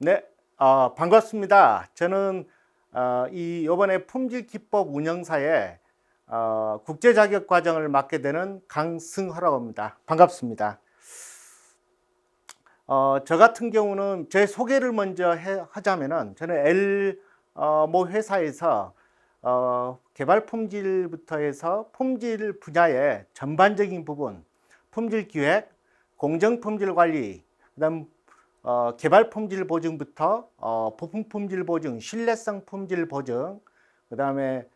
네, 반갑습니다. 저는 이번에 품질기법 운영사의 국제 자격 과정을 맡게 되는 강승호라고 합니다. 반갑습니다. 저 같은 경우는 제 소개를 먼저 하자면은 저는 모 회사에서 개발 품질부터 해서 품질 분야의 전반적인 부분, 품질 기획, 공정 품질 관리, 그다음 개발 품질 보증부터 부품 품질 보증, 신뢰성 품질 보증, 그다음에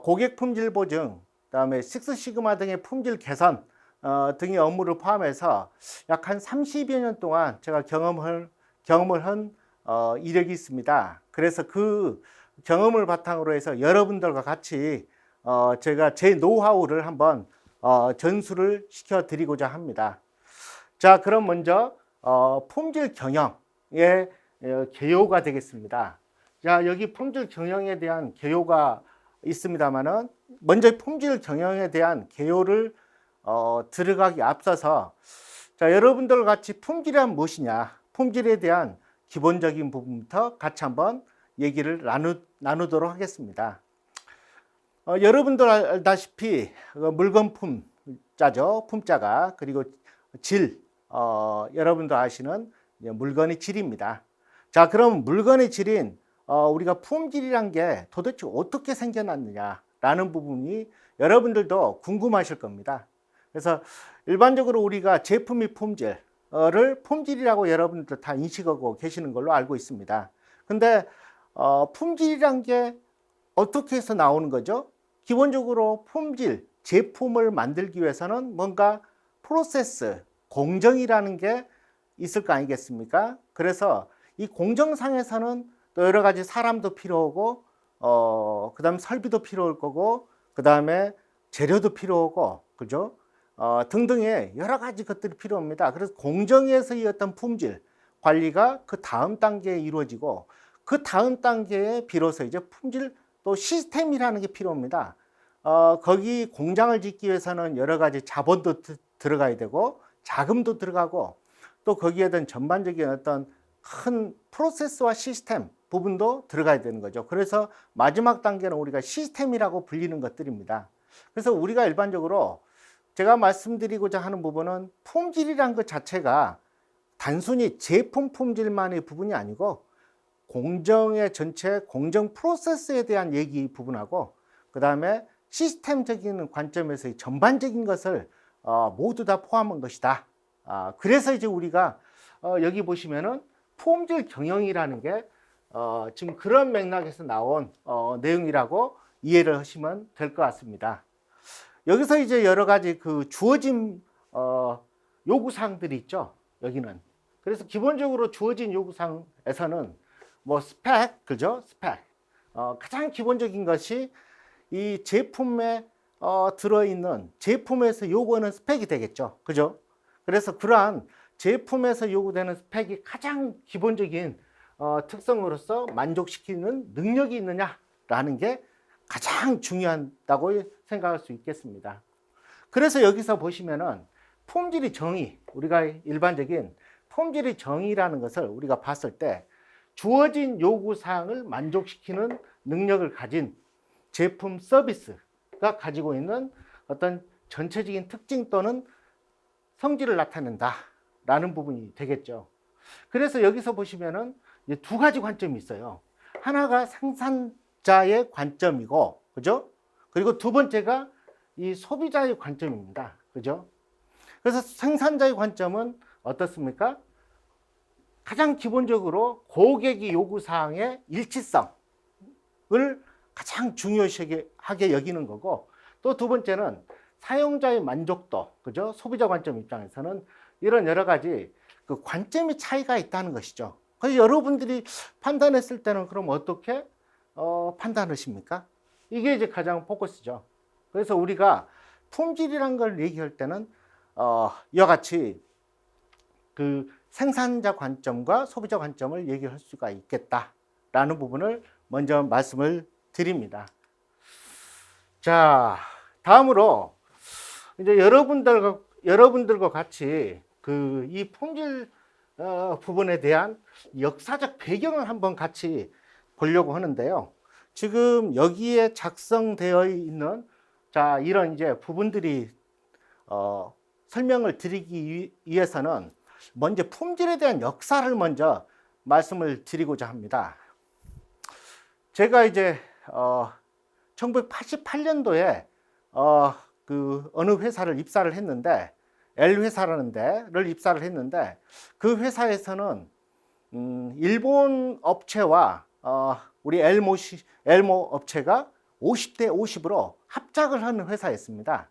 고객 품질 보증, 그다음에 식스 시그마 등의 품질 개선 등의 업무를 포함해서 약 한 30여 년 동안 제가 경험을 한 이력이 있습니다. 그래서 그 경험을 바탕으로 해서 여러분들과 같이 제가 제 노하우를 한번 전수를 시켜 드리고자 합니다. 자, 그럼 먼저 품질 경영의 개요가 되겠습니다. 자, 여기 품질 경영에 대한 개요가 있습니다만은 먼저 품질 경영에 대한 개요를 들어가기 앞서서 자, 여러분들 같이 품질이란 무엇이냐, 품질에 대한 기본적인 부분부터 같이 한번 얘기를 나누도록 하겠습니다. 여러분들 알다시피 물건 품자죠, 품자가. 그리고 질, 여러분도 아시는 물건의 질입니다. 자, 그럼 물건의 질인 우리가 품질이란 게 도대체 어떻게 생겨났느냐라는 부분이 여러분들도 궁금하실 겁니다. 그래서 일반적으로 우리가 제품의 품질을 품질이라고 여러분들 다 인식하고 계시는 걸로 알고 있습니다. 근데 품질이란 게 어떻게 해서 나오는 거죠? 기본적으로 품질, 제품을 만들기 위해서는 뭔가 프로세스, 공정이라는 게 있을 거 아니겠습니까? 그래서 이 공정상에서는 또 여러 가지 사람도 필요하고, 그다음 설비도 필요할 거고, 그다음에 재료도 필요하고, 그죠? 등등의 여러 가지 것들이 필요합니다. 그래서 공정에서의 어떤 품질 관리가 그 다음 단계에 이루어지고, 그 다음 단계에 비로소 이제 품질 또 시스템이라는 게 필요합니다. 거기 공장을 짓기 위해서는 여러 가지 자본도 들어가야 되고, 자금도 들어가고, 또 거기에 대한 전반적인 어떤 큰 프로세스와 시스템 부분도 들어가야 되는 거죠. 그래서 마지막 단계는 우리가 시스템이라고 불리는 것들입니다. 그래서 우리가 일반적으로 제가 말씀드리고자 하는 부분은 품질이란 것 자체가 단순히 제품 품질만의 부분이 아니고 공정의 전체 공정 프로세스에 대한 얘기 부분하고, 그 다음에 시스템적인 관점에서의 전반적인 것을 모두 다 포함한 것이다. 그래서 이제 우리가 여기 보시면은 품질 경영이라는 게 지금 그런 맥락에서 나온 내용이라고 이해를 하시면 될 것 같습니다. 여기서 이제 여러 가지 그 주어진 요구사항들이 있죠. 여기는. 그래서 기본적으로 주어진 요구사항에서는 뭐 스펙, 그죠? 스펙. 가장 기본적인 것이 이 제품에 들어있는 제품에서 요구하는 스펙이 되겠죠. 그죠? 그래서 그러한 제품에서 요구되는 스펙이 가장 기본적인 특성으로서 만족시키는 능력이 있느냐라는 게 가장 중요하다고 생각할 수 있겠습니다. 그래서 여기서 보시면은 품질의 정의, 우리가 일반적인 품질의 정의라는 것을 우리가 봤을 때 주어진 요구사항을 만족시키는 능력을 가진 제품 서비스가 가지고 있는 어떤 전체적인 특징 또는 성질을 나타낸다라는 부분이 되겠죠. 그래서 여기서 보시면은 두 가지 관점이 있어요. 하나가 생산자의 관점이고, 그죠? 그리고 두 번째가 이 소비자의 관점입니다. 그죠? 그래서 생산자의 관점은 어떻습니까? 가장 기본적으로 고객의 요구사항의 일치성을 가장 중요하게 여기는 거고, 또 두 번째는 사용자의 만족도, 그죠? 소비자 관점 입장에서는 이런 여러 가지 그 관점의 차이가 있다는 것이죠. 그래서 여러분들이 판단했을 때는 그럼 어떻게 판단하십니까? 이게 이제 가장 포커스죠. 그래서 우리가 품질이란 걸 얘기할 때는 이와 같이 그 생산자 관점과 소비자 관점을 얘기할 수가 있겠다라는 부분을 먼저 말씀을 드립니다. 자, 다음으로 이제 여러분들과 같이 그 이 품질 부분에 대한 역사적 배경을 한번 같이 보려고 하는데요. 지금 여기에 작성되어 있는 자 이런 이제 부분들이 설명을 드리기 위해서는 먼저 품질에 대한 역사를 먼저 말씀을 드리고자 합니다. 제가 이제 1988년도에 그 어느 회사를 입사를 했는데 L 회사라는 데를 입사를 했는데 그 회사에서는 일본 업체와 우리 엘모 업체가 50대 50으로 합작을 하는 회사였습니다.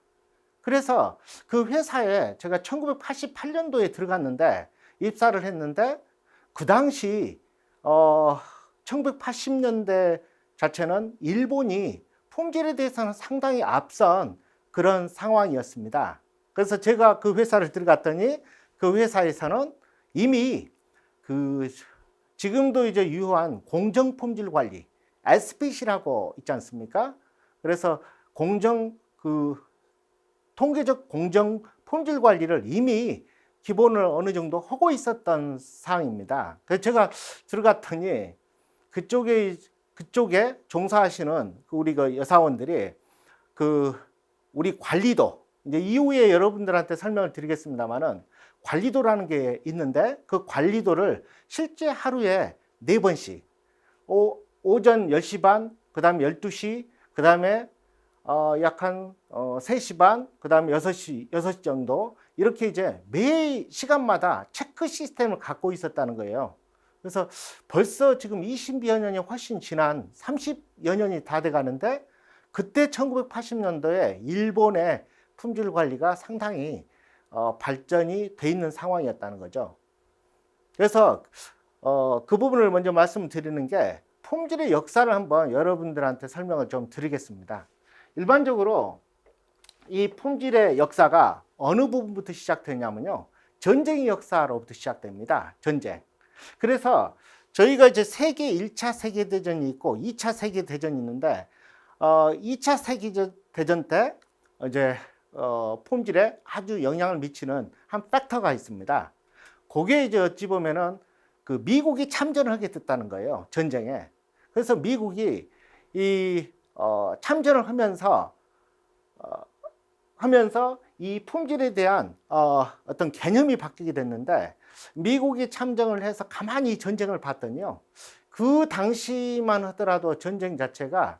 그래서 그 회사에 제가 1988년도에 들어갔는데 입사를 했는데 그 당시 1980년대 자체는 일본이 품질에 대해서는 상당히 앞선 그런 상황이었습니다. 그래서 제가 그 회사를 들어갔더니 그 회사에서는 이미 그 지금도 이제 유효한 공정 품질 관리 SPC라고 있지 않습니까? 그래서 통계적 공정 품질 관리를 이미 기본을 어느 정도 하고 있었던 상황입니다. 그래서 제가 들어갔더니 그쪽에 종사하시는 우리 그 여사원들이 우리 관리도 이제 이후에 여러분들한테 설명을 드리겠습니다만은 관리도라는 게 있는데 그 관리도를 실제 하루에 4번씩 오전 10시 반, 그 다음에 12시, 그 다음에 약 한 3시 반, 그 다음에 6시 정도 이렇게 이제 매 시간마다 체크 시스템을 갖고 있었다는 거예요. 그래서 벌써 지금 20여 년이 훨씬 지난 30여 년이 다 돼 가는데 그때 1980년도에 일본의 품질 관리가 상당히 발전이 돼 있는 상황이었다는 거죠. 그래서 그 부분을 먼저 말씀드리는 게 품질의 역사를 한번 여러분들한테 설명을 좀 드리겠습니다. 일반적으로 이 품질의 역사가 어느 부분부터 시작되냐면요. 전쟁의 역사로부터 시작됩니다. 전쟁. 그래서 저희가 이제 1차 세계대전이 있고 2차 세계대전이 있는데 2차 세계대전 때 이제 품질에 아주 영향을 미치는 한 팩터가 있습니다. 그게 이제 어찌 보면은 그 미국이 참전을 하게 됐다는 거예요. 전쟁에. 그래서 미국이 참전을 하면서 이 품질에 대한 어떤 개념이 바뀌게 됐는데 미국이 참전을 해서 가만히 전쟁을 봤더니요. 그 당시만 하더라도 전쟁 자체가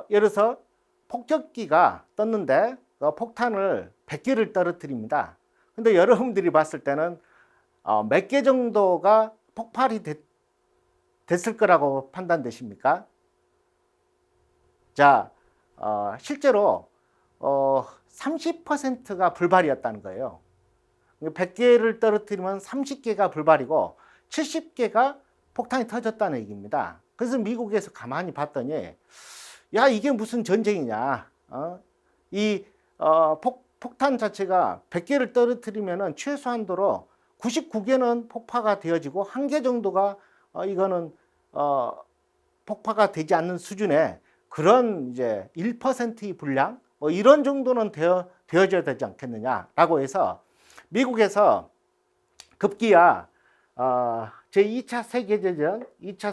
예를 들어서 폭격기가 떴는데 폭탄을 100개를 떨어뜨립니다. 근데 여러분들이 봤을 때는 몇 개 정도가 폭발이 됐을 거라고 판단되십니까? 자, 실제로 30%가 불발이었다는 거예요. 100개를 떨어뜨리면 30개가 불발이고 70개가 폭탄이 터졌다는 얘기입니다. 그래서 미국에서 가만히 봤더니 야 이게 무슨 전쟁이냐. 폭탄 자체가 100개를 떨어뜨리면 최소한도로 99개는 폭파가 되어지고 1개 정도가 이거는 폭파가 되지 않는 수준의 그런 이제 1%의 분량 이런 정도는 되어져야 되지 않겠느냐라고 해서 미국에서 급기야 제2차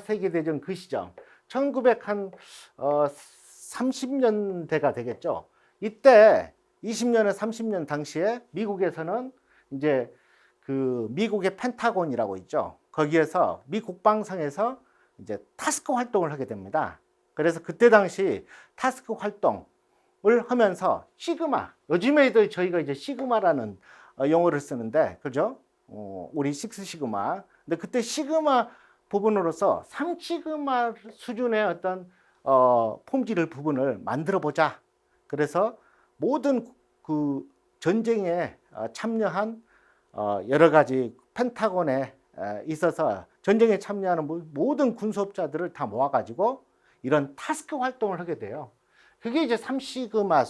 세계대전 그 시점 1930년대가 되겠죠. 이때 20년에 30년 당시에 미국에서는 이제 그 미국의 펜타곤이라고 있죠. 거기에서 미 국방성에서 이제 타스크 활동을 하게 됩니다. 그래서 그때 당시 타스크 활동을 하면서 시그마, 요즘에도 저희가 이제 시그마라는 용어를 쓰는데, 그죠? 우리 식스 시그마. 근데 그때 시그마 부분으로서 3시그마 수준의 어떤 품질 부분을 만들어 보자. 그래서 모든 그 전쟁에 참여한 여러 가지 펜타곤에 있어서 전쟁에 참여하는 모든 군수업자들을 다 모아가지고 이런 타스크 활동을 하게 돼요. 그게 이제 3시그마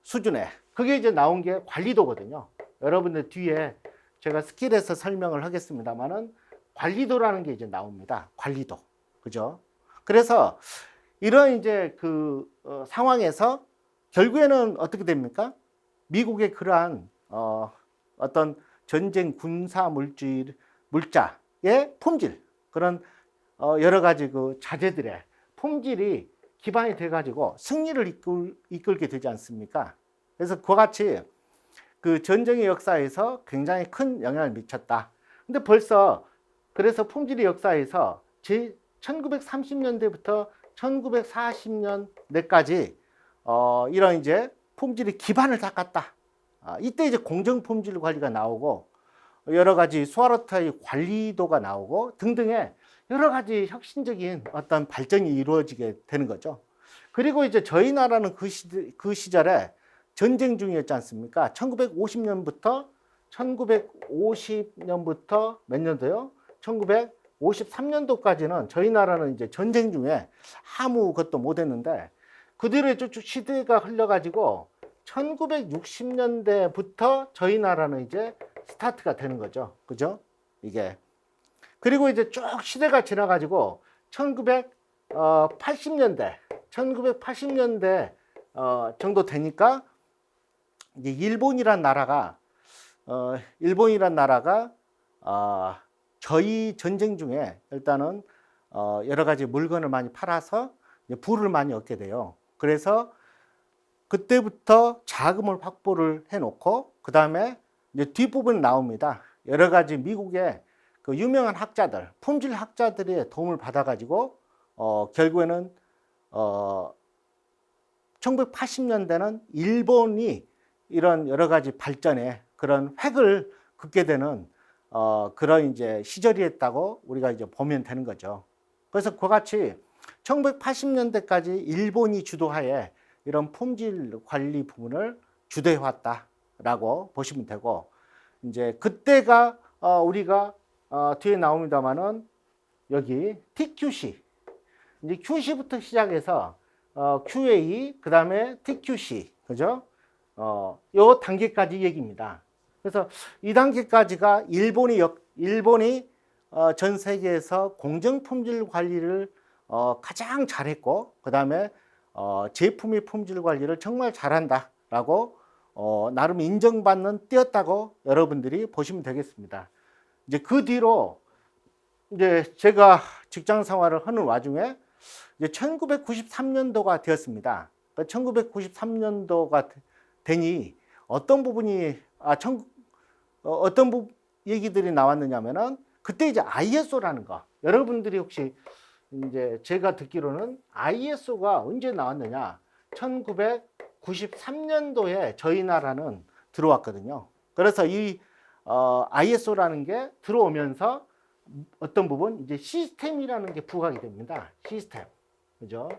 수준에 그게 이제 나온 게 관리도거든요. 여러분들 뒤에 제가 스킬에서 설명을 하겠습니다만은 관리도라는 게 이제 나옵니다. 관리도. 그죠? 그래서 이런 이제 그 상황에서 결국에는 어떻게 됩니까? 미국의 그러한 어떤 전쟁 군사 물자의 품질, 그런 여러 가지 그 자재들의 품질이 기반이 돼 가지고 승리를 이끌게 되지 않습니까? 그래서 그와 같이 그 전쟁의 역사에서 굉장히 큰 영향을 미쳤다. 근데 벌써 그래서 품질의 역사에서 1930년대부터 1940년대까지 이런 이제 품질의 기반을 닦았다. 이때 이제 공정 품질 관리가 나오고 여러 가지 스와로타의 관리도가 나오고 등등의 여러 가지 혁신적인 어떤 발전이 이루어지게 되는 거죠. 그리고 이제 저희 나라는 그 시절에 전쟁 중이었지 않습니까? 1950년부터 몇 년도요? 1953년도까지는 저희 나라는 이제 전쟁 중에 아무것도 못 했는데 그 뒤로 쭉 시대가 흘러가지고 1960년대부터 저희 나라는 이제 스타트가 되는 거죠. 그죠? 이게. 그리고 이제 쭉 시대가 지나가지고 1980년대 정도 되니까 이제 일본이란 나라가 저희 전쟁 중에 일단은 여러 가지 물건을 많이 팔아서 부를 많이 얻게 돼요. 그래서 그때부터 자금을 확보를 해놓고 그 다음에 이제 뒷부분이 나옵니다. 여러 가지 미국의 그 유명한 학자들, 품질 학자들의 도움을 받아가지고 결국에는 1980년대는 일본이 이런 여러 가지 발전에 그런 획을 긋게 되는 그런 이제 시절이었다고 우리가 이제 보면 되는 거죠. 그래서 그와 같이 1980년대까지 일본이 주도하에 이런 품질 관리 부분을 주도해 왔다라고 보시면 되고, 이제 그때가 우리가 뒤에 나옵니다만은 여기 TQC, 이제 QC부터 시작해서 QA, 그 다음에 TQC, 그죠? 요 단계까지 얘기입니다. 그래서 이 단계까지가 일본이 전 세계에서 공정 품질 관리를 가장 잘했고, 그 다음에 제품의 품질 관리를 정말 잘한다라고 나름 인정받는 때였다고 여러분들이 보시면 되겠습니다. 이제 그 뒤로 이제 제가 직장 생활을 하는 와중에 이제 1993년도가 되었습니다. 1993년도가 되니 어떤 부분이 얘기들이 나왔느냐면은 그때 이제 ISO라는 거, 여러분들이 혹시 이제 제가 듣기로는 ISO가 언제 나왔느냐? 1993년도에 저희 나라는 들어왔거든요. 그래서 이 ISO라는 게 들어오면서 어떤 부분 이제 시스템이라는 게 부각이 됩니다. 시스템, 그죠?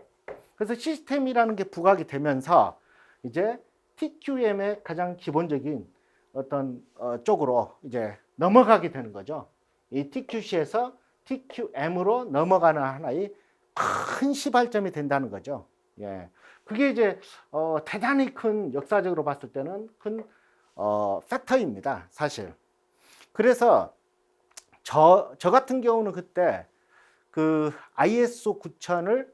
그래서 시스템이라는 게 부각이 되면서 이제 TQM의 가장 기본적인 어떤 쪽으로 이제 넘어가게 되는 거죠. 이 TQC에서 TQM으로 넘어가는 하나의 큰 시발점이 된다는 거죠. 예, 그게 이제 대단히 큰, 역사적으로 봤을 때는 큰 팩터입니다, 사실. 그래서 저 같은 경우는 그때 그 ISO 9000을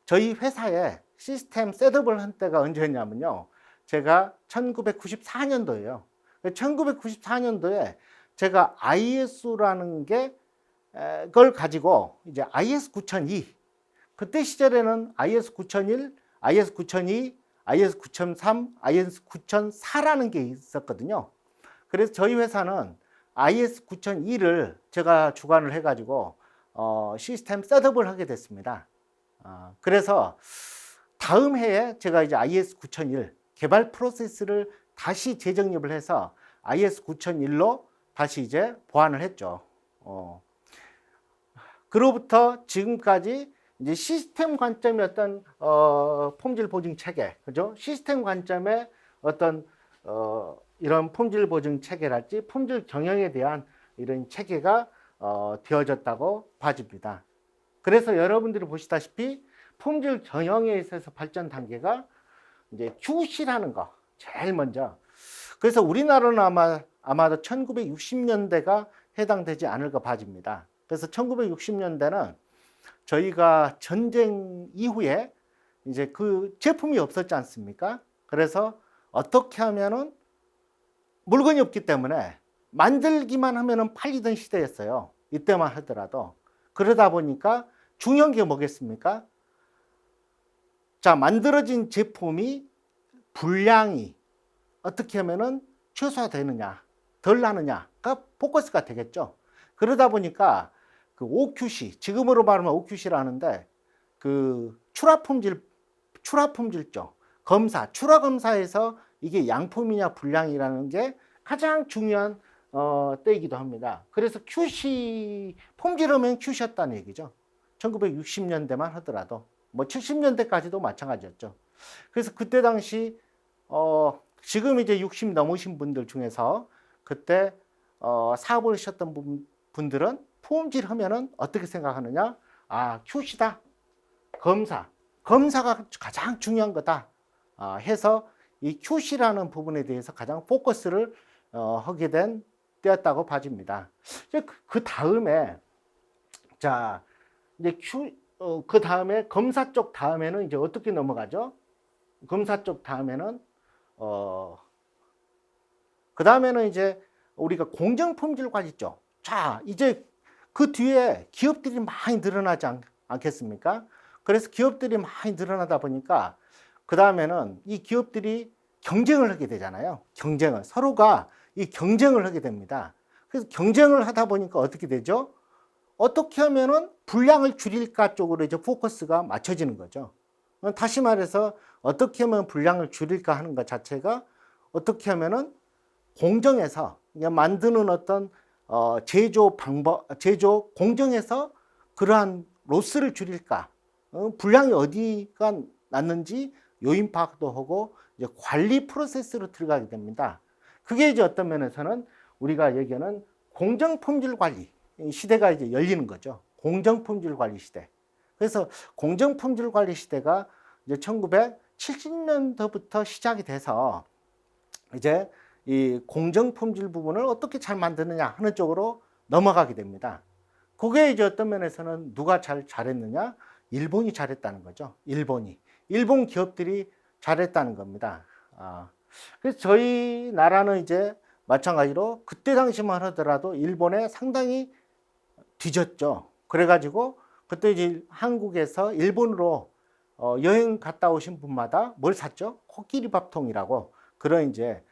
저희 회사에 시스템 셋업을 한 때가 언제였냐면요, 제가 1994년도예요. 1994년도에 제가 ISO라는 걸 가지고 이제 IS 9002, 그때 시절에는 IS 9001, IS 9002, IS 9003, IS 9004라는 게 있었거든요. 그래서 저희 회사는 IS 9002를 제가 주관을 해가지고 시스템 셋업을 하게 됐습니다. 그래서 다음 해에 제가 이제 IS 9001 개발 프로세스를 다시 재정립을 해서 IS 9001로 다시 이제 보완을 했죠. 그로부터 지금까지 이제 시스템 관점의 어떤 품질 보증 체계, 그죠? 시스템 관점의 어떤 이런 품질 보증 체계랄지 품질 경영에 대한 이런 체계가 되어졌다고 봐집니다. 그래서 여러분들이 보시다시피 품질 경영에 있어서 발전 단계가 이제 QC라는 거 제일 먼저. 그래서 우리나라는 아마도 1960년대가 해당되지 않을까 봐집니다. 그래서 1960년대는 저희가 전쟁 이후에 이제 그 제품이 없었지 않습니까? 그래서 어떻게 하면은 물건이 없기 때문에 만들기만 하면은 팔리던 시대였어요. 이때만 하더라도. 그러다 보니까 중요한 게 뭐겠습니까? 자, 만들어진 제품이 분량이 어떻게 하면은 최소화되느냐, 덜 나느냐가 포커스가 되겠죠. 그러다 보니까 그 OQC, 지금으로 말하면 OQC라는데 그 출하품질적 검사, 출하 검사에서 이게 양품이냐 분량이라는 게 가장 중요한 때이기도 합니다. 그래서 QC, 품질하면 QC였다는 얘기죠. 1960년대만 하더라도 뭐 70년대까지도 마찬가지였죠. 그래서 그때 당시 지금 이제 60 넘으신 분들 중에서 그때 사업을 하셨던 분들은 품질 하면은 어떻게 생각하느냐? 아, QC다. 검사가 가장 중요한 거다. 해서 이 QC라는 부분에 대해서 가장 포커스를 하게 된 때였다고 봐집니다. 그 다음에 자 이제 그 다음에 검사 쪽 다음에는 이제 어떻게 넘어가죠? 검사 쪽 다음에는 그 다음에는 이제 우리가 공정품질 관리 쪽. 자, 이제 그 뒤에 기업들이 많이 늘어나지 않겠습니까? 그래서 기업들이 많이 늘어나다 보니까 그 다음에는 이 기업들이 경쟁을 하게 되잖아요. 서로가 이 경쟁을 하게 됩니다. 그래서 경쟁을 하다 보니까 어떻게 되죠? 어떻게 하면은 분량을 줄일까 쪽으로 이제 포커스가 맞춰지는 거죠. 다시 말해서 어떻게 하면 분량을 줄일까 하는 것 자체가 어떻게 하면은 공정에서 만드는 어떤 제조 공정에서 그러한 로스를 줄일까, 분량이 어디가 났는지 요인 파악도 하고 이제 관리 프로세스로 들어가게 됩니다. 그게 이제 어떤 면에서는 우리가 얘기하는 공정품질 관리 시대가 이제 열리는 거죠. 공정품질 관리 시대. 그래서 공정품질 관리 시대가 이제 1970년도부터 시작이 돼서 이제 이 공정품질 부분을 어떻게 잘 만드느냐 하는 쪽으로 넘어가게 됩니다. 그게 이제 어떤 면에서는 누가 잘했느냐? 일본이 잘했다는 거죠. 일본 기업들이 잘했다는 겁니다. 그래서 저희 나라는 이제 마찬가지로 그때 당시만 하더라도 일본에 상당히 뒤졌죠. 그래가지고 그때 이제 한국에서 일본으로 여행 갔다 오신 분마다 뭘 샀죠? 코끼리 밥통이라고 그런 이제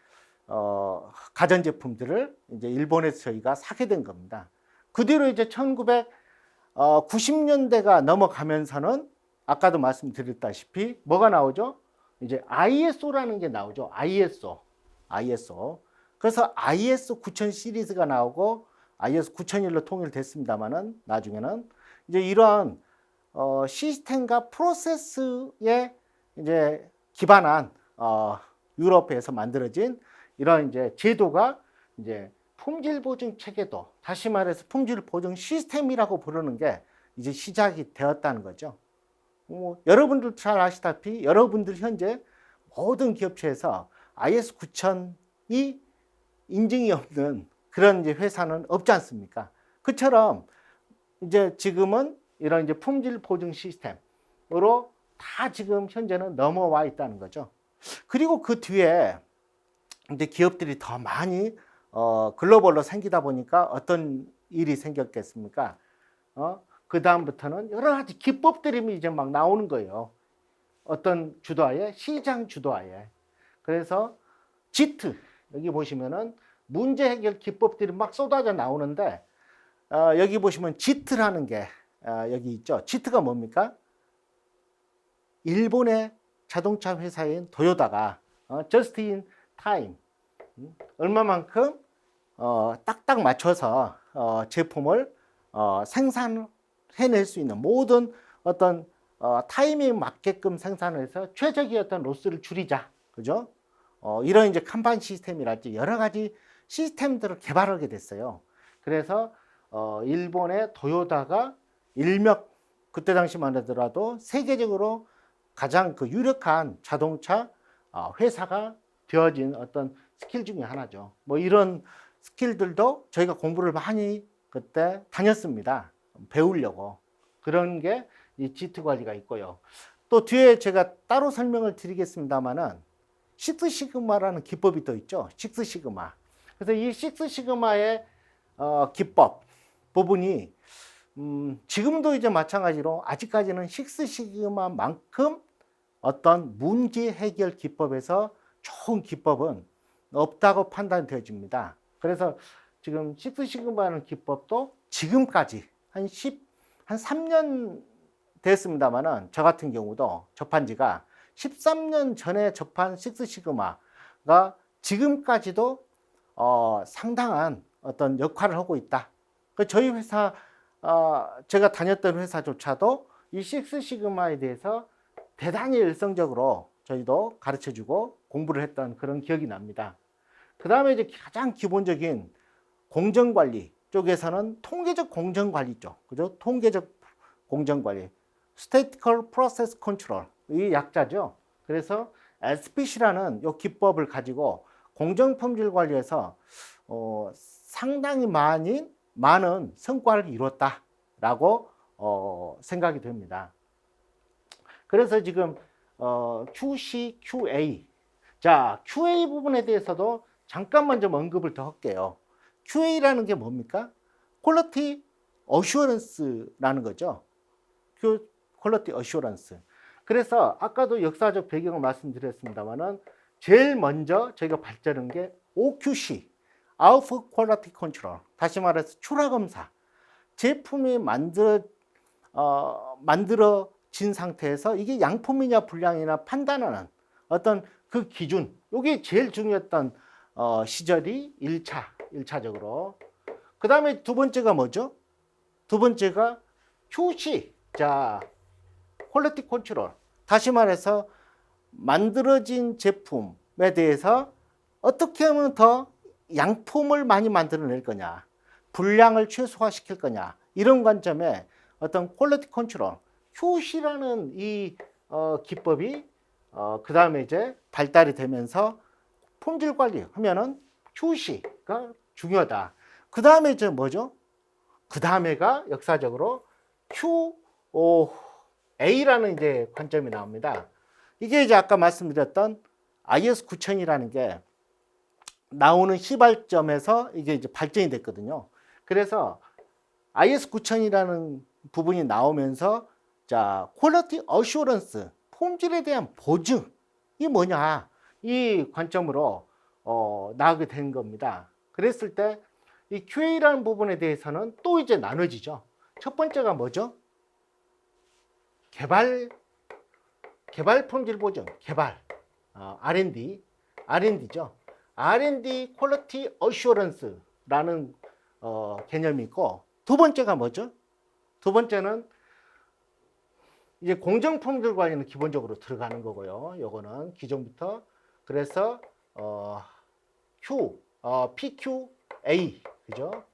가전제품들을 이제 일본에서 저희가 사게 된 겁니다. 그 뒤로 이제 1990년대가 넘어가면서는 아까도 말씀드렸다시피 뭐가 나오죠? 이제 ISO라는 게 나오죠. ISO. 그래서 IS 9000 시리즈가 나오고 IS 9001로 통일됐습니다만은 나중에는 이제 이러한 시스템과 프로세스에 이제 기반한 유럽에서 만들어진 이런 이제 제도가 이제 품질 보증 체계도 다시 말해서 품질 보증 시스템이라고 부르는 게 이제 시작이 되었다는 거죠. 여러분들 잘 아시다시피 여러분들 현재 모든 기업체에서 IS 9000이 인증이 없는 그런 이제 회사는 없지 않습니까? 그처럼 이제 지금은 이런 이제 품질 보증 시스템으로 다 지금 현재는 넘어와 있다는 거죠. 그리고 그 뒤에 이제 기업들이 더 많이 글로벌로 생기다 보니까 어떤 일이 생겼겠습니까? 그 다음부터는 여러 가지 기법들이 이제 막 나오는 거예요. 어떤 주도하에? 시장 주도하에. 그래서 지트 여기 보시면은 문제 해결 기법들이 막 쏟아져 나오는데 여기 보시면 지트라는 게 여기 있죠. 지트가 뭡니까? 일본의 자동차 회사인 도요타가 just in time 얼마만큼 딱딱 맞춰서 제품을 생산해낼 수 있는 모든 어떤 타이밍에 맞게끔 생산해서 최적의 어떤 로스를 줄이자, 그죠? 이런 이제 kanban 시스템이랄지 여러 가지 시스템들을 개발하게 됐어요. 그래서 일본의 도요타가 그때 당시만 하더라도 세계적으로 가장 그 유력한 자동차 회사가 되어진 어떤 스킬 중에 하나죠. 뭐 이런 스킬들도 저희가 공부를 많이 그때 다녔습니다. 배우려고. 그런 게 이 지트 관리가 있고요. 또 뒤에 제가 따로 설명을 드리겠습니다만은 식스 시그마라는 기법이 또 있죠. 식스 시그마. 그래서 이 식스 시그마의 기법 부분이 지금도 이제 마찬가지로 아직까지는 식스 시그마만큼 어떤 문제 해결 기법에서 좋은 기법은 없다고 판단되어집니다. 그래서 지금 식스 시그마라는 기법도 지금까지 한 3년 됐습니다만은 저 같은 경우도 접한 지가 13년 전에 접한 식스 시그마가 지금까지도 상당한 어떤 역할을 하고 있다. 저희 회사 제가 다녔던 회사조차도 이 식스 시그마에 대해서 대단히 열성적으로 저희도 가르쳐주고 공부를 했던 그런 기억이 납니다. 그 다음에 이제 가장 기본적인 공정관리 쪽에서는 통계적 공정관리 쪽, 그죠? 통계적 공정관리, Statistical Process Control, 이 약자죠. 그래서 SPC라는 이 기법을 가지고 공정품질 관리에서 상당히 많은 성과를 이뤘다라고 생각이 됩니다. 그래서 지금 QC, QA, 자 QA 부분에 대해서도 잠깐만 좀 언급을 더 할게요. QA라는 게 뭡니까? Quality Assurance라는 거죠. Quality Assurance. 그래서 아까도 역사적 배경을 말씀드렸습니다만은 제일 먼저 저희가 발전한 게 OQC, Out of Quality Control. 다시 말해서 출하 검사. 제품이 만들어진 상태에서 이게 양품이냐 불량이냐 판단하는 어떤 그 기준. 이게 제일 중요했던 시절이 1차적으로. 그 다음에 두 번째가 뭐죠? 두 번째가 QC. 자, 퀄리티 컨트롤. 다시 말해서 만들어진 제품에 대해서 어떻게 하면 더 양품을 많이 만들어낼 거냐, 불량을 최소화시킬 거냐, 이런 관점에 어떤 퀄리티 컨트롤, QC라는 이 기법이 그 다음에 이제 발달이 되면서 품질 관리 하면은 QC가 중요하다. 그 다음에 이제 뭐죠? 그 다음에가 역사적으로 QA라는 이제 관점이 나옵니다. 이게 이제 아까 말씀드렸던 IS 9000이라는 게 나오는 시발점에서 이게 이제 발전이 됐거든요. 그래서 IS 9000이라는 부분이 나오면서 자, 퀄리티 어슈런스, 품질에 대한 보증이 뭐냐, 이 관점으로 나오게 된 겁니다. 그랬을 때 이 QA라는 부분에 대해서는 또 이제 나눠지죠. 첫 번째가 뭐죠? 개발 품질 보증, R&D죠. R&D 퀄리티 어슈런스라는 개념이 있고, 두 번째가 뭐죠? 두 번째는 이제 공정 품질 관리는 기본적으로 들어가는 거고요. 요거는 기존부터. 그래서 PQA, 그죠?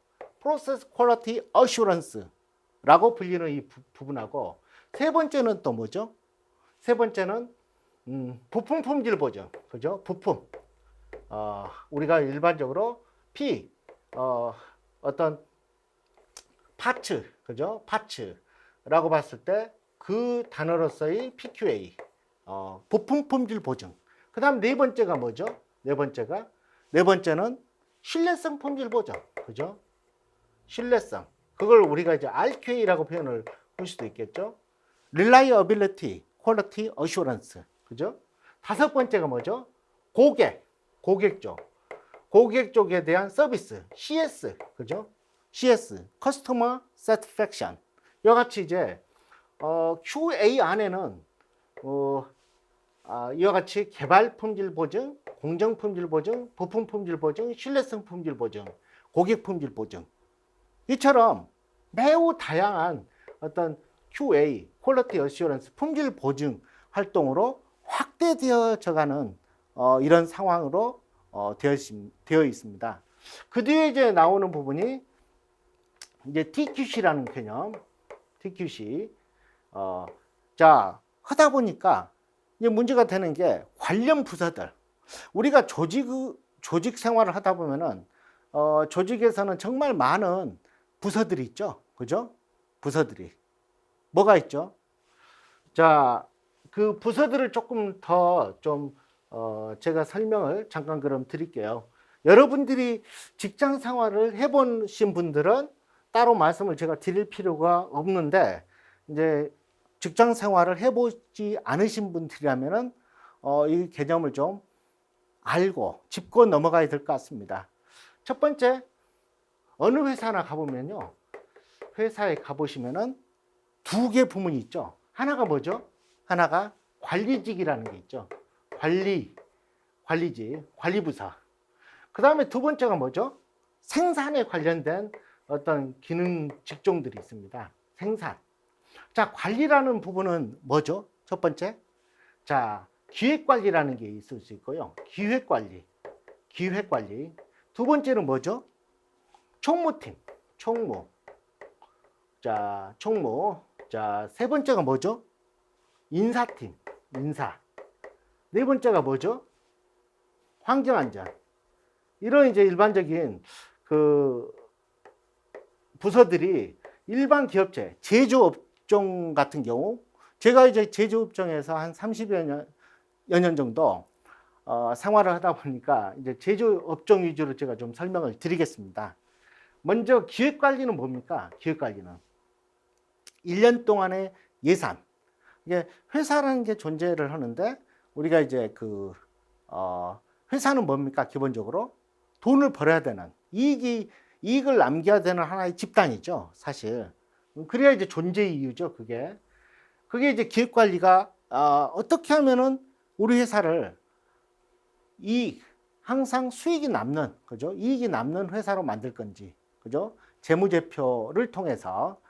Process Quality Assurance라고 불리는 이 부분하고, 세 번째는 또 뭐죠? 세 번째는 부품 품질 보증, 그죠? 부품. 우리가 일반적으로 어떤 파츠, 그죠? 파츠라고 봤을 때 그 단어로서의 PQA, 부품 품질 보증. 그 다음 네 번째가 뭐죠? 네 번째는 신뢰성 품질 보증, 그죠? 신뢰성. 그걸 우리가 이제 RQA라고 표현을 할 수도 있겠죠? Reliability, Quality Assurance, 그죠? 다섯 번째가 뭐죠? 고객 쪽에 대한 서비스, CS, 그죠? CS, Customer Satisfaction. 이와 같이 이제 QA 안에는 이와 같이 개발 품질 보증, 공정 품질 보증, 부품 품질 보증, 신뢰성 품질 보증, 고객 품질 보증, 이처럼 매우 다양한 어떤 QA, Quality Assurance, 품질 보증 활동으로 확대되어져가는 이런 상황으로 되어 있습니다. 그 뒤에 이제 나오는 부분이 이제 TQC라는 개념, TQC. 자, 하다 보니까 이제 문제가 되는 게 관련 부서들. 우리가 조직 생활을 하다 보면은 조직에서는 정말 많은 부서들이 있죠, 그죠? 부서들이 뭐가 있죠? 자, 그 부서들을 조금 더 좀 제가 설명을 잠깐 그럼 드릴게요. 여러분들이 직장 생활을 해보신 분들은 따로 말씀을 제가 드릴 필요가 없는데, 이제 직장 생활을 해보지 않으신 분들이라면은 이 개념을 좀 알고 짚고 넘어가야 될 것 같습니다. 첫 번째, 어느 회사나 가보면요, 회사에 가보시면은 두 개 부문이 있죠. 하나가 뭐죠? 하나가 관리직이라는 게 있죠. 관리직, 관리부서. 그 다음에 두 번째가 뭐죠? 생산에 관련된 어떤 기능 직종들이 있습니다. 생산. 자, 관리라는 부분은 뭐죠? 첫 번째. 자, 기획관리라는 게 있을 수 있고요. 기획관리. 두 번째는 뭐죠? 총무팀. 총무. 자, 세 번째가 뭐죠? 인사팀. 네 번째가 뭐죠? 환경안전. 이런 이제 일반적인 그 부서들이 일반 기업체, 제조업종 같은 경우, 제가 이제 제조업종에서 한 30여 년 정도 생활을 하다 보니까 이제 제조업종 위주로 제가 좀 설명을 드리겠습니다. 먼저 기획관리는 뭡니까? 기획관리는 1년 동안의 예산. 이게 회사라는 게 존재를 하는데, 우리가 이제 회사는 뭡니까? 기본적으로 돈을 벌어야 되는, 이익을 남겨야 되는 하나의 집단이죠, 사실. 그래야 이제 존재 이유죠, 그게 이제 기획관리가 어떻게 하면은 우리 회사를 항상 수익이 남는, 그죠? 이익이 남는 회사로 만들 건지, 그죠? 재무제표를 통해서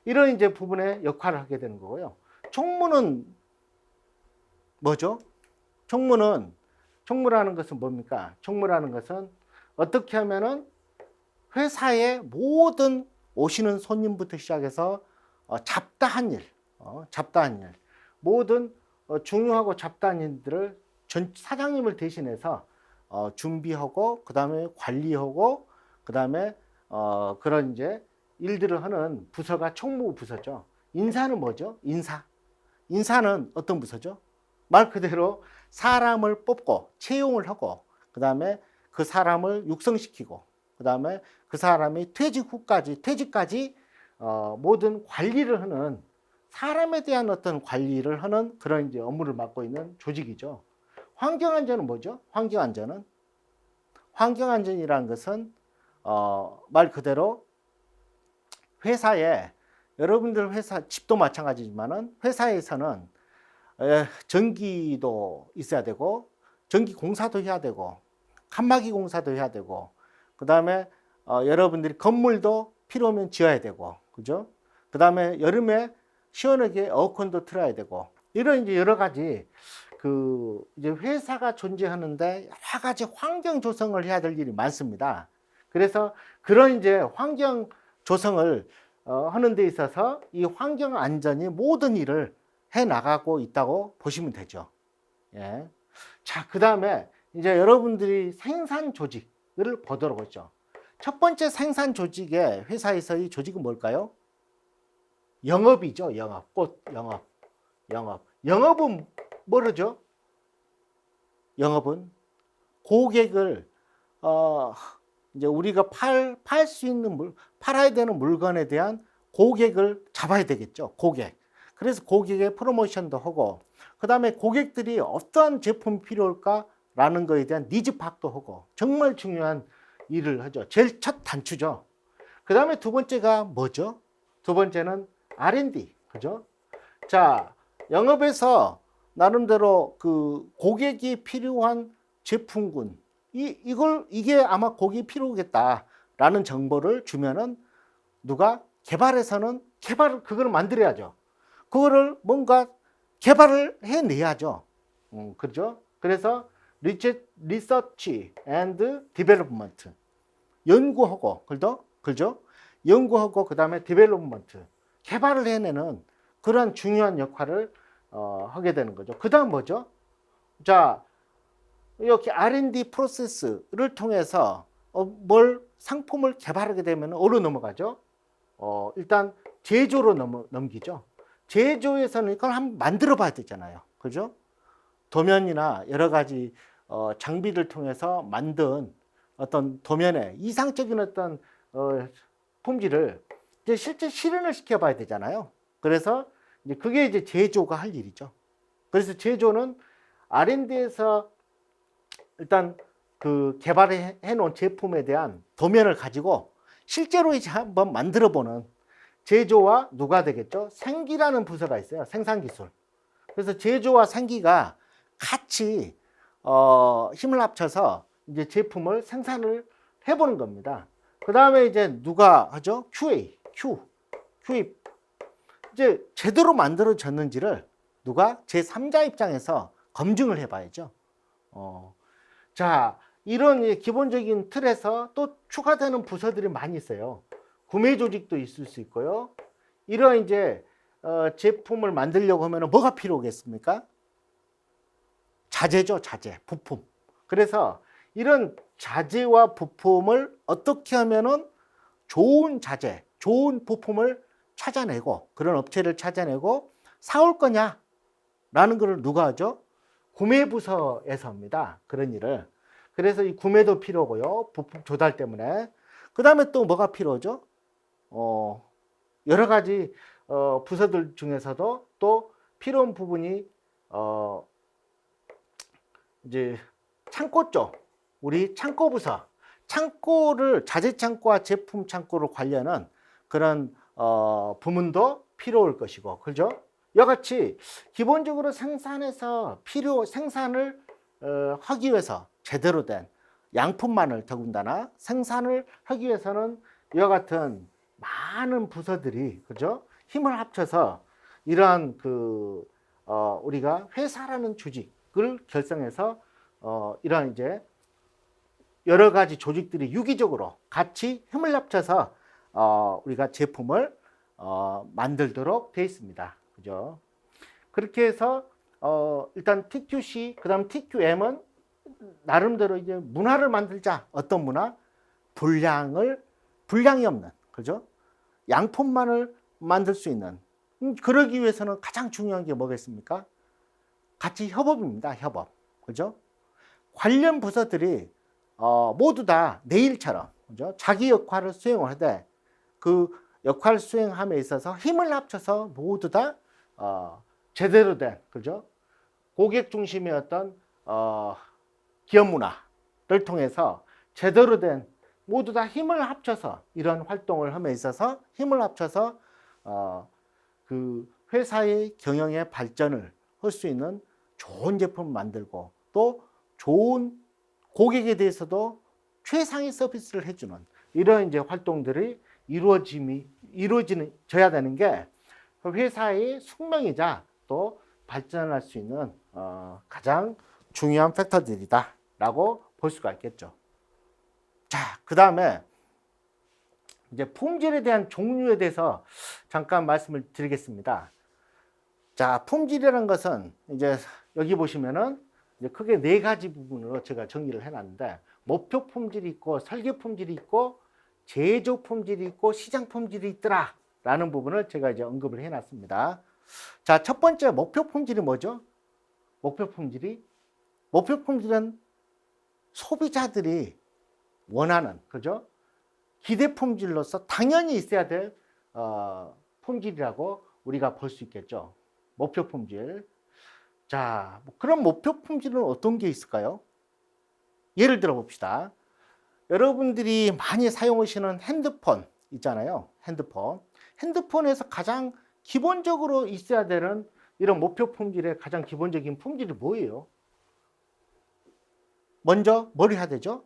이런 이제 부분에 역할을 하게 되는 거고요. 총무는 뭐죠? 총무라는 것은 뭡니까? 총무라는 것은 어떻게 하면은 회사의 모든 오시는 손님부터 시작해서 잡다한 일, 모든 중요하고 잡다한 일들을 사장님을 대신해서 준비하고, 그 다음에 관리하고, 그 다음에 그런 이제 일들을 하는 부서가 총무 부서죠. 인사는 뭐죠? 인사는 어떤 부서죠? 말 그대로 사람을 뽑고 채용을 하고, 그 다음에 그 사람을 육성시키고, 그 다음에 그 사람이 퇴직까지 모든 관리를 하는, 사람에 대한 어떤 관리를 하는 그런 이제 업무를 맡고 있는 조직이죠. 환경안전은 뭐죠? 환경안전이라는 것은 말 그대로 회사에, 여러분들 회사, 집도 마찬가지지만은 회사에서는 전기도 있어야 되고, 전기 공사도 해야 되고, 칸막이 공사도 해야 되고, 그 다음에 여러분들이 건물도 필요하면 지어야 되고, 그죠? 그 다음에 여름에 시원하게 에어컨도 틀어야 되고, 이런 이제 여러 가지 이제 회사가 존재하는데 여러 가지 환경 조성을 해야 될 일이 많습니다. 그래서 그런 이제 환경 조성을 하는 데 있어서 이 환경 안전이 모든 일을 해 나가고 있다고 보시면 되죠. 예. 자, 그 다음에 이제 여러분들이 생산 조직을 보도록 하죠. 첫 번째 생산 조직의 회사에서의 조직은 뭘까요? 영업이죠. 영업은 뭐죠? 영업은 고객을 이제 우리가 팔 수 있는 팔아야 되는 물건에 대한 고객을 잡아야 되겠죠. 그래서 고객의 프로모션도 하고, 그 다음에 고객들이 어떠한 제품이 필요할까라는 거에 대한 니즈 파악도 하고, 정말 중요한 일을 하죠. 제일 첫 단추죠. 그 다음에 두 번째가 뭐죠? 두 번째는 R&D, 그죠? 자, 영업에서 나름대로 그 고객이 필요한 제품군, 이게 아마 고객이 필요하겠다라는 정보를 주면은 누가 개발에서는 그걸 만들어야죠. 그거를 뭔가 개발을 해내야죠. 그렇죠? 그래서 리서치 앤드 디벨롭먼트, 연구하고, 그죠? 연구하고, 그 다음에 디벨롭먼트, 개발을 해내는 그런 중요한 역할을 하게 되는 거죠. 그 다음 뭐죠? 자, 이렇게 R&D 프로세스를 통해서 상품을 개발하게 되면 어디로 넘어가죠? 일단 제조로 넘기죠. 제조에서는 이걸 한번 만들어 봐야 되잖아요. 그죠? 도면이나 여러 가지 장비를 통해서 만든 어떤 도면에 이상적인 어떤 품질을 이제 실제 실현을 시켜봐야 되잖아요. 그래서 이제 그게 이제 제조가 할 일이죠. 그래서 제조는 R&D에서 일단 그 개발해 놓은 제품에 대한 도면을 가지고 실제로 이제 한번 만들어 보는 제조와 누가 되겠죠? 생기라는 부서가 있어요. 생산기술. 그래서 제조와 생기가 같이 힘을 합쳐서 이제 제품을 생산을 해보는 겁니다. 그 다음에 이제 누가 하죠? QA. 이제 제대로 만들어졌는지를 누가 제3자 입장에서 검증을 해봐야죠. 자, 이런 기본적인 틀에서 또 추가되는 부서들이 많이 있어요. 구매 조직도 있을 수 있고요. 이런 이제 제품을 만들려고 하면 뭐가 필요하겠습니까? 자재죠, 자재, 부품. 그래서 이런 자재와 부품을 어떻게 하면은 좋은 자재, 좋은 부품을 찾아내고 그런 업체를 찾아내고 사올 거냐라는 걸 누가 하죠? 구매부서에서 합니다. 그런 일을. 그래서 이 구매도 필요고요. 부품 조달 때문에. 그 다음에 또 뭐가 필요하죠? 여러 가지 부서들 중에서도 또 필요한 부분이 이제 창고 쪽, 우리 창고 부서, 창고를 자재 창고와 제품 창고를 관련한 그런 부문도 필요할 것이고, 그죠? 이같이 기본적으로 생산을 하기 위해서 제대로 된 양품만을 더군다나 생산을 하기 위해서는 이와 같은 많은 부서들이 그죠? 힘을 합쳐서 이러한 우리가 회사라는 조직을 결성해서 이러한 이제 여러 가지 조직들이 유기적으로 같이 힘을 합쳐서 우리가 제품을 만들도록 되어 있습니다. 그죠? 그렇게 해서 일단 TQC, 그다음 TQM은 나름대로 이제 문화를 만들자. 어떤 문화? 불량이 없는, 그죠? 양품만을 만들 수 있는. 그러기 위해서는 가장 중요한 게 뭐겠습니까? 같이 협업입니다. 협업, 그죠? 관련 부서들이 모두 다 내 일처럼, 그죠? 자기 역할을 수행을 하되 그 역할 수행함에 있어서 힘을 합쳐서 모두 다 제대로 된, 그죠? 고객 중심의 어떤 기업 문화를 통해서 제대로 된 모두 다 힘을 합쳐서 이런 활동을 함에 있어서 힘을 합쳐서 그 회사의 경영의 발전을 할 수 있는 좋은 제품 만들고 또 좋은 고객에 대해서도 최상의 서비스를 해주는 이런 이제 활동들이 이루어져야 되는 게 회사의 숙명이자 또 발전할 수 있는 가장 중요한 팩터들이다라고 볼 수가 있겠죠. 자, 그 다음에 이제 품질에 대한 종류에 대해서 잠깐 말씀을 드리겠습니다. 자, 품질이라는 것은 이제 여기 보시면은 이제 크게 네 가지 부분으로 제가 정리를 해놨는데 목표 품질이 있고 설계 품질이 있고 제조 품질이 있고 시장 품질이 있더라라는 부분을 제가 이제 언급을 해놨습니다. 자, 첫 번째 목표 품질이 뭐죠? 목표 품질은 소비자들이 원하는, 그죠? 기대 품질로서 당연히 있어야 될 품질이라고 우리가 볼 수 있겠죠. 목표 품질. 자, 그럼 목표 품질은 어떤 게 있을까요? 예를 들어 봅시다. 여러분들이 많이 사용하시는 핸드폰 있잖아요. 핸드폰에서 가장 기본적으로 있어야 되는 이런 목표 품질의 가장 기본적인 품질이 뭐예요? 먼저 뭘 해야 되죠?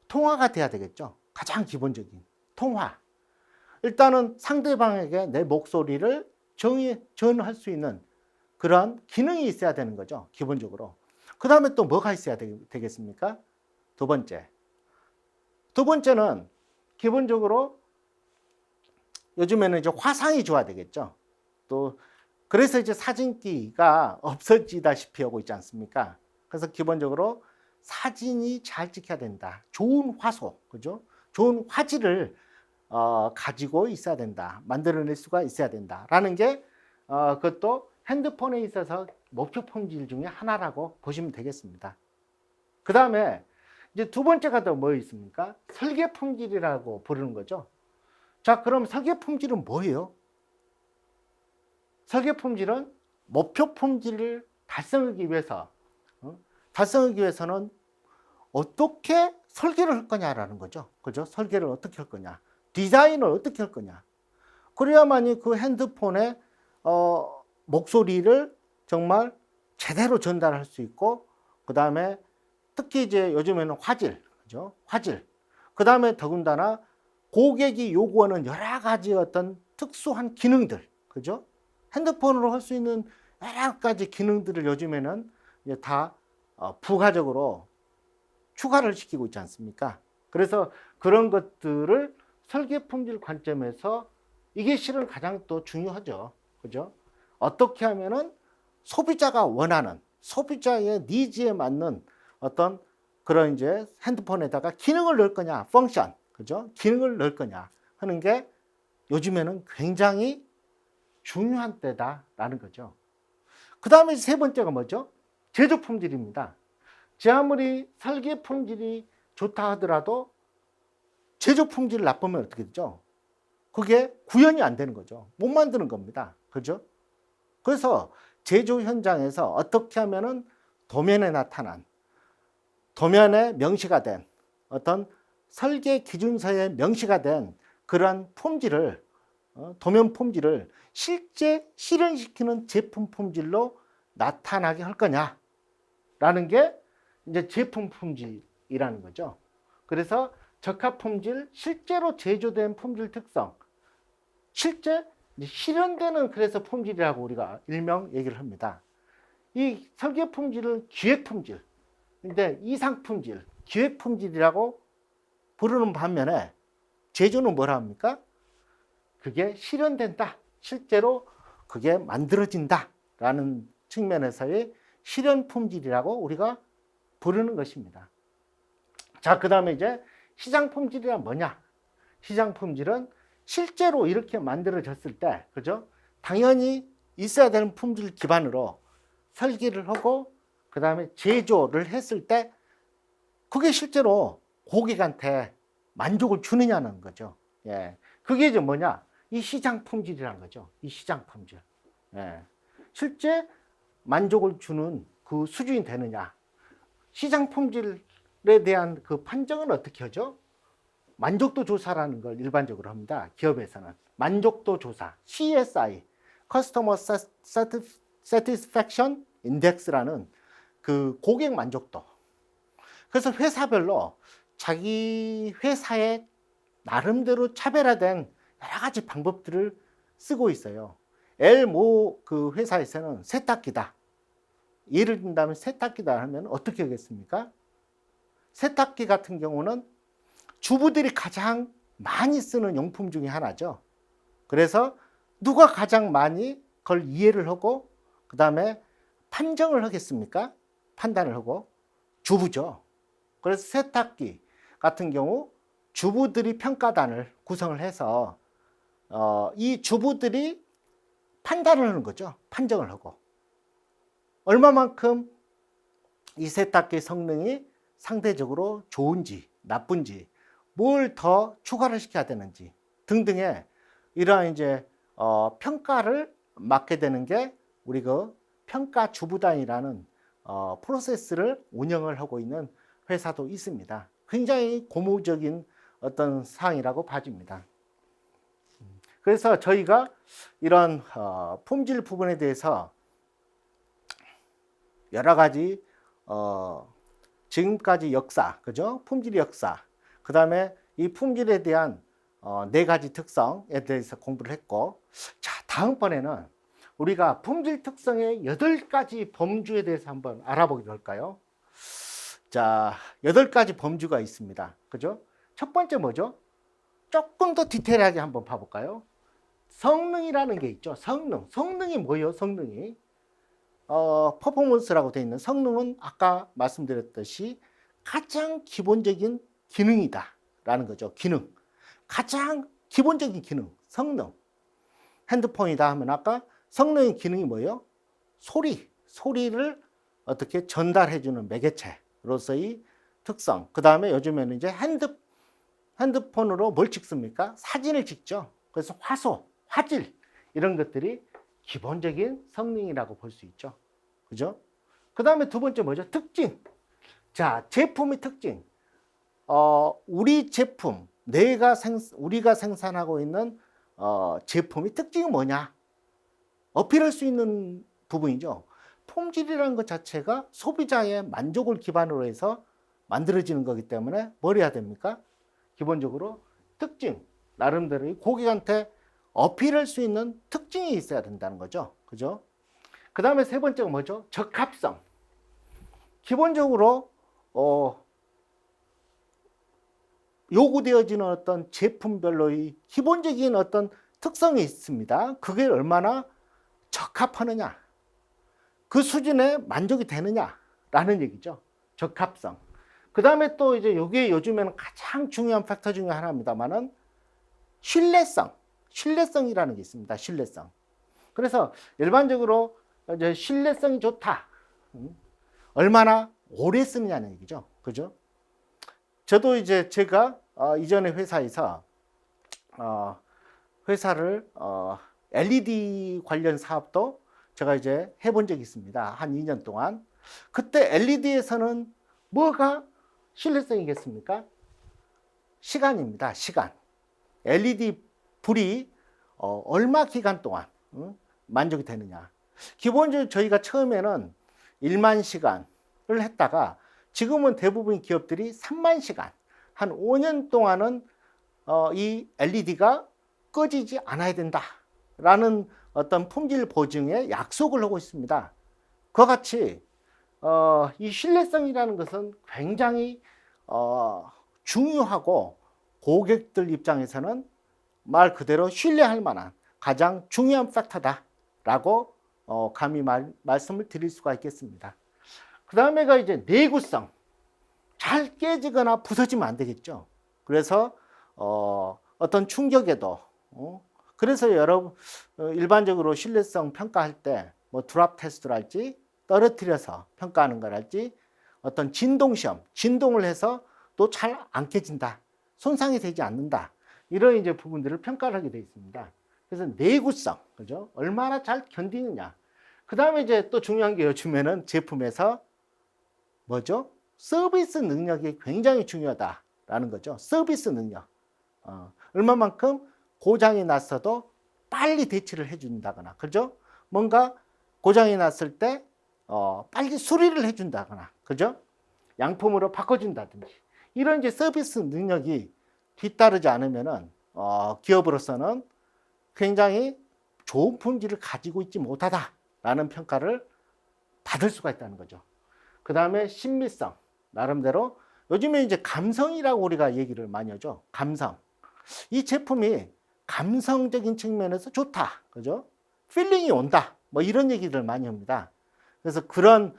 통화가 돼야 되겠죠. 가장 기본적인 통화. 일단은 상대방에게 내 목소리를 전할 수 있는 그런 기능이 있어야 되는 거죠. 기본적으로. 그 다음에 또 뭐가 있어야 되겠습니까? 두 번째는 기본적으로 요즘에는 이제 화상이 좋아야 되겠죠. 또 그래서 이제 사진기가 없어지다시피 하고 있지 않습니까? 그래서 기본적으로 사진이 잘 찍혀야 된다. 좋은 화소, 그죠? 좋은 화질을 가지고 있어야 된다. 만들어낼 수가 있어야 된다라는 게 그것도 핸드폰에 있어서 목표 품질 중에 하나라고 보시면 되겠습니다. 그 다음에 이제 두 번째가 더 뭐 있습니까? 설계 품질이라고 부르는 거죠. 자, 그럼 설계 품질은 뭐예요? 설계 품질은 목표 품질을 달성하기 위해서, 달성하기 위해서는 어떻게 설계를 할 거냐라는 거죠. 그죠? 설계를 어떻게 할 거냐. 디자인을 어떻게 할 거냐. 그래야만이 그 핸드폰의 목소리를 정말 제대로 전달할 수 있고, 그 다음에 특히 이제 요즘에는 화질, 그죠? 화질. 그 다음에 더군다나 고객이 요구하는 여러 가지 어떤 특수한 기능들, 그죠? 핸드폰으로 할 수 있는 여러 가지 기능들을 요즘에는 이제 다 부가적으로 추가를 시키고 있지 않습니까? 그래서 그런 것들을 설계 품질 관점에서 이게 실은 가장 또 중요하죠. 그죠? 어떻게 하면은 소비자가 원하는, 소비자의 니즈에 맞는 어떤 그런 이제 핸드폰에다가 기능을 넣을 거냐, 펑션, 그죠? 기능을 넣을 거냐 하는 게 요즘에는 굉장히 중요한 때다라는 거죠. 그 다음에 세 번째가 뭐죠? 제조 품질입니다. 제 아무리 설계 품질이 좋다 하더라도 제조 품질이 나쁘면 어떻게 되죠? 그게 구현이 안 되는 거죠. 못 만드는 겁니다. 그죠? 그래서 제조 현장에서 어떻게 하면은 도면에 나타난, 도면에 명시가 된 어떤 설계 기준서에 명시가 된 그러한 품질을, 도면 품질을 실제 실현시키는 제품 품질로 나타나게 할 거냐라는 게 이제 제품 품질이라는 거죠. 그래서 적합 품질, 실제로 제조된 품질 특성, 실제 실현되는 그래서 품질이라고 우리가 일명 얘기를 합니다. 이 설계 품질은 기획 품질, 근데 이상 품질, 기획 품질이라고 부르는 반면에 제조는 뭐라 합니까? 그게 실현된다, 실제로 그게 만들어진다라는 측면에서의 실현 품질이라고 우리가 부르는 것입니다. 자, 그 다음에 이제 시장 품질이란 뭐냐? 시장 품질은 실제로 이렇게 만들어졌을 때, 그죠? 당연히 있어야 되는 품질 기반으로 설계를 하고, 그 다음에 제조를 했을 때, 그게 실제로 고객한테 만족을 주느냐는 거죠. 예. 그게 이제 뭐냐? 이 시장 품질이라는 거죠. 이 시장 품질. 예. 실제 만족을 주는 그 수준이 되느냐? 시장 품질에 대한 그 판정은 어떻게 하죠? 만족도 조사라는 걸 일반적으로 합니다. 기업에서는. 만족도 조사, CSI, Customer Satisfaction Index라는 그 고객 만족도. 그래서 회사별로 자기 회사의 나름대로 차별화된 여러 가지 방법들을 쓰고 있어요. L모 그 회사에서는 세탁기다. 예를 든다면 세탁기다 하면 어떻게 하겠습니까? 세탁기 같은 경우는 주부들이 가장 많이 쓰는 용품 중에 하나죠. 그래서 누가 가장 많이 그걸 이해를 하고 그 다음에 판정을 하겠습니까? 판단을 하고 주부죠. 그래서 세탁기 같은 경우 주부들이 평가단을 구성을 해서 이 주부들이 판단을 하는 거죠. 판정을 하고 얼마만큼 이 세탁기 성능이 상대적으로 좋은지 나쁜지 뭘 더 추가를 시켜야 되는지 등등의 이러한 이제 평가를 맡게 되는 게 우리 그 평가 주부단이라는 프로세스를 운영을 하고 있는 회사도 있습니다. 굉장히 고무적인 어떤 사항이라고 봐집니다. 그래서 저희가 이런 품질 부분에 대해서 여러 가지 지금까지 역사, 그죠? 품질 역사, 그 다음에 이 품질에 대한 네 가지 특성에 대해서 공부를 했고, 자, 다음번에는 우리가 품질 특성의 8가지 범주에 대해서 한번 알아보기로 할까요? 자, 8가지 범주가 있습니다. 그죠? 첫 번째 뭐죠? 조금 더 디테일하게 한번 봐볼까요? 성능이라는 게 있죠. 성능. 성능이 뭐예요? 성능이. 퍼포먼스라고 되어 있는 성능은 아까 말씀드렸듯이 가장 기본적인 기능이다 라는 거죠. 기능. 가장 기본적인 기능, 성능. 핸드폰이다 하면 아까 성능의 기능이 뭐예요? 소리를 어떻게 전달해주는 매개체로서의 특성, 그 다음에 요즘에는 이제 핸드폰으로 뭘 찍습니까? 사진을 찍죠. 그래서 화소, 화질 이런 것들이 기본적인 성능이라고 볼 수 있죠. 그죠? 그 다음에 두 번째 뭐죠? 특징. 자, 제품의 특징. 우리 제품, 우리가 생산하고 있는 제품의 특징이 뭐냐? 어필할 수 있는 부분이죠. 품질이라는 것 자체가 소비자의 만족을 기반으로 해서 만들어지는 거기 때문에 뭘 해야 됩니까? 기본적으로 특징, 나름대로 고객한테 어필할 수 있는 특징이 있어야 된다는 거죠. 그죠? 그 다음에 세 번째가 뭐죠? 적합성. 기본적으로 요구되어지는 어떤 제품별로의 기본적인 어떤 특성이 있습니다. 그게 얼마나 적합하느냐, 그 수준에 만족이 되느냐라는 얘기죠. 적합성. 그 다음에 또 이제 이게 요즘에는 가장 중요한 팩터 중에 하나입니다만은 신뢰성이라는 게 있습니다. 신뢰성. 그래서 일반적으로 이제 신뢰성이 좋다. 얼마나 오래 쓰느냐는 얘기죠. 그죠? 저도 이제 제가 이전에 회사에서 회사를 LED 관련 사업도 제가 이제 해본 적이 있습니다. 한 2년 동안. 그때 LED에서는 뭐가 신뢰성이겠습니까? 시간입니다. 시간. LED 불이 얼마 기간 동안 만족이 되느냐. 기본적으로 저희가 처음에는 1만 시간을 했다가 지금은 대부분 기업들이 3만 시간, 한 5년 동안은 이 LED가 꺼지지 않아야 된다라는 어떤 품질 보증에 약속을 하고 있습니다. 그와 같이 이 신뢰성이라는 것은 굉장히 중요하고 고객들 입장에서는 말 그대로 신뢰할 만한 가장 중요한 팩터다라고 감히 말씀을 드릴 수가 있겠습니다. 그 다음에가 이제 내구성. 잘 깨지거나 부서지면 안 되겠죠. 그래서 어떤 충격에도 그래서 여러분 일반적으로 신뢰성 평가할 때 뭐 드랍 테스트랄지 떨어뜨려서 평가하는 거랄지 어떤 진동 시험, 진동을 해서 또 잘 안 깨진다, 손상이 되지 않는다, 이런 이제 부분들을 평가를 하게 되어 있습니다. 그래서 내구성, 그죠? 얼마나 잘 견디느냐. 그 다음에 이제 또 중요한 게 요즘에는 제품에서 뭐죠? 서비스 능력이 굉장히 중요하다라는 거죠. 서비스 능력. 얼마만큼 고장이 났어도 빨리 대치를 해준다거나, 그죠? 뭔가 고장이 났을 때 빨리 수리를 해준다거나, 그죠? 양품으로 바꿔준다든지 이런 이제 서비스 능력이 뒤따르지 않으면은 기업으로서는 굉장히 좋은 품질을 가지고 있지 못하다라는 평가를 받을 수가 있다는 거죠. 그 다음에 신미성. 나름대로 요즘에 이제 감성이라고 우리가 얘기를 많이 하죠. 감성. 이 제품이 감성적인 측면에서 좋다. 그죠? 필링이 온다. 뭐 이런 얘기를 많이 합니다. 그래서 그런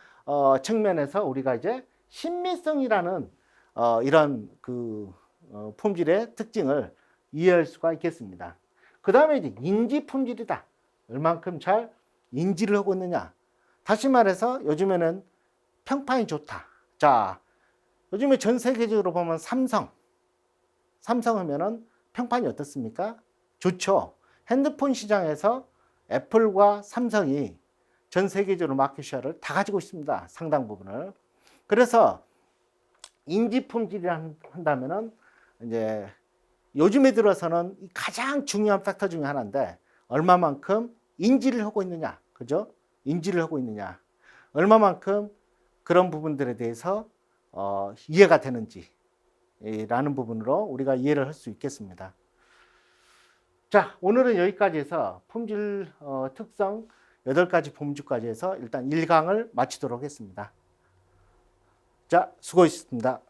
측면에서 우리가 이제 신미성이라는 이런 그 품질의 특징을 이해할 수가 있겠습니다. 그 다음에 이제 인지 품질이다. 얼만큼 잘 인지를 하고 있느냐. 다시 말해서 요즘에는 평판이 좋다. 자, 요즘에 전 세계적으로 보면 삼성 하면은 평판이 어떻습니까? 좋죠. 핸드폰 시장에서 애플과 삼성이 전 세계적으로 마켓쉐어를 다 가지고 있습니다. 상당 부분을. 그래서 인지 품질이라 한다면은 이제 요즘에 들어서는 가장 중요한 팩터 중에 하나인데 얼마만큼 인지를 하고 있느냐. 그죠? 인지를 하고 있느냐. 얼마만큼 그런 부분들에 대해서 이해가 되는지라는 부분으로 우리가 이해를 할 수 있겠습니다. 자, 오늘은 여기까지 해서 품질 특성 8가지 범주까지 해서 일단 1강을 마치도록 하겠습니다. 자, 수고하셨습니다.